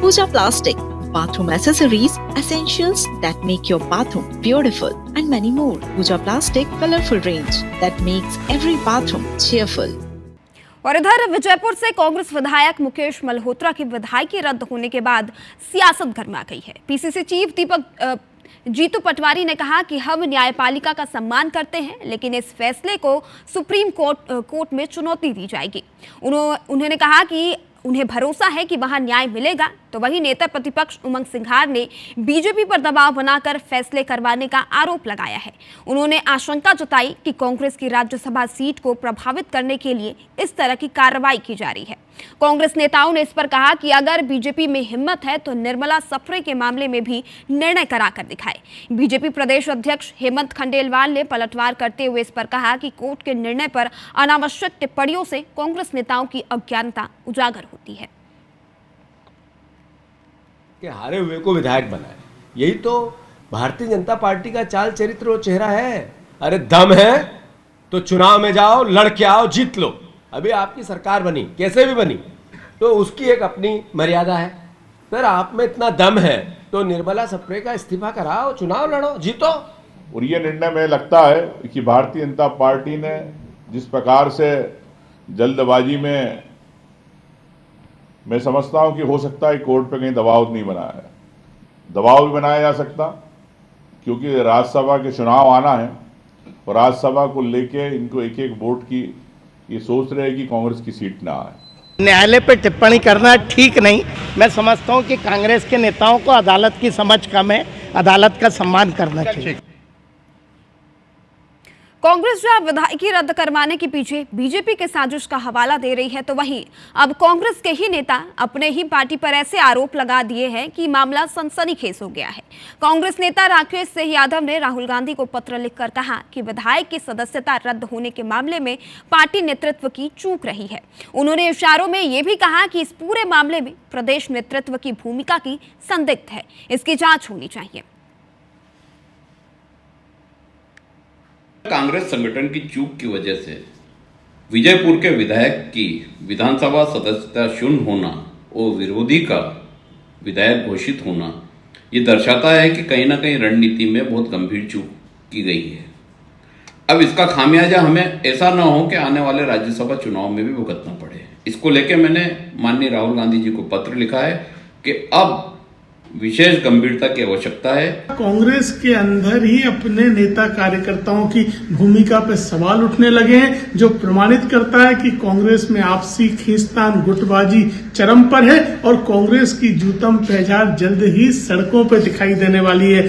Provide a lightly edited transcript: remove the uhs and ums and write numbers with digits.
Pooja Plastic, bathroom accessories, essentials that make your bathroom beautiful, and many more. Pooja Plastic colorful range that makes every bathroom cheerful. और इधर विजयपुर से कांग्रेस विधायक मुकेश मल्होत्रा की विधायकी रद्द होने के बाद सियासत गर्मा गई है। पीसीसी चीफ दीपक जीतू पटवारी ने कहा कि हम न्यायपालिका का सम्मान करते हैं, लेकिन इस फैसले को सुप्रीम कोर्ट में चुनौती दी जाएगी। उन्होंने कहा कि उन्हें भरोसा है कि वहां न्याय मिलेगा। तो वहीं नेता प्रतिपक्ष उमंग सिंघार ने बीजेपी पर दबाव बनाकर फैसले करवाने का आरोप लगाया है। उन्होंने आशंका जताई कि कांग्रेस की राज्यसभा सीट को प्रभावित करने के लिए इस तरह की कार्रवाई की जा रही है। कांग्रेस नेताओं ने इस पर कहा कि अगर बीजेपी में हिम्मत है तो निर्मला सफरे के मामले में भी निर्णय कराकर दिखाए। बीजेपी प्रदेश अध्यक्ष हेमंत खंडेलवाल ने पलटवार करते हुए इस पर कहा कि कोर्ट के निर्णय पर अनावश्यक टिप्पणियों से कांग्रेस नेताओं की अज्ञानता उजागर होती है। कि हारे हुए को विधायक बनाए, यही तो भारतीय जनता पार्टी का चाल चरित्र और चेहरा है। अरे दम है तो चुनाव में जाओ, लड़ के आओ, जीत लो। अभी आपकी सरकार बनी, कैसे भी बनी, तो उसकी एक अपनी मर्यादा है। सर आप में इतना दम है तो निर्मला सफरे का इस्तीफा कराओ, चुनाव लड़ो, जीतो। और ये निर्णय में लगता है कि भारतीय जनता पार्टी ने जिस प्रकार से जल्दबाजी में, मैं समझता हूं कि हो सकता है कोर्ट पे कहीं दबाव नहीं बनाया है। दबाव भी बनाया जा सकता, क्योंकि राज्यसभा के चुनाव आना है और राज्यसभा को लेके इनको एक एक वोट की ये सोच रहे हैं कि कांग्रेस की सीट ना आए। न्यायालय पर टिप्पणी करना ठीक नहीं। मैं समझता हूं कि कांग्रेस के नेताओं को अदालत की समझ कम है, अदालत का सम्मान करना चाहिए। कांग्रेस जब विधायकी रद्द करवाने के पीछे बीजेपी के साजिश का हवाला दे रही है, तो वहीं अब कांग्रेस के ही नेता अपने ही पार्टी पर ऐसे आरोप लगा दिए हैं कि मामला सनसनीखेज हो गया है। कांग्रेस नेता राकेश सिंह यादव ने राहुल गांधी को पत्र लिखकर कहा कि विधायक की सदस्यता रद्द होने के मामले में पार्टी नेतृत्व की चूक रही है। उन्होंने इशारों में यह भी कहा कि इस पूरे मामले में प्रदेश नेतृत्व की भूमिका की संदिग्ध है, इसकी जांच होनी चाहिए। कांग्रेस संगठन की चूक की वजह से विजयपुर के विधायक की विधानसभा सदस्यता शून्य होना और विरोधी का विधायक घोषित होना ये दर्शाता है कि कहीं ना कहीं रणनीति में बहुत गंभीर चूक की गई है। अब इसका खामियाजा हमें ऐसा ना हो कि आने वाले राज्यसभा चुनाव में भी भुगतना पड़े। इसको लेकर मैंने माननीय राहुल गांधी जी को पत्र लिखा है कि अब विशेष गंभीरता की आवश्यकता है। कांग्रेस के अंदर ही अपने नेता कार्यकर्ताओं की भूमिका पर सवाल उठने लगे हैं, जो प्रमाणित करता है कि कांग्रेस में आपसी खींचतान, गुटबाजी चरम पर है और कांग्रेस की जूतम पहचान जल्द ही सड़कों पर दिखाई देने वाली है।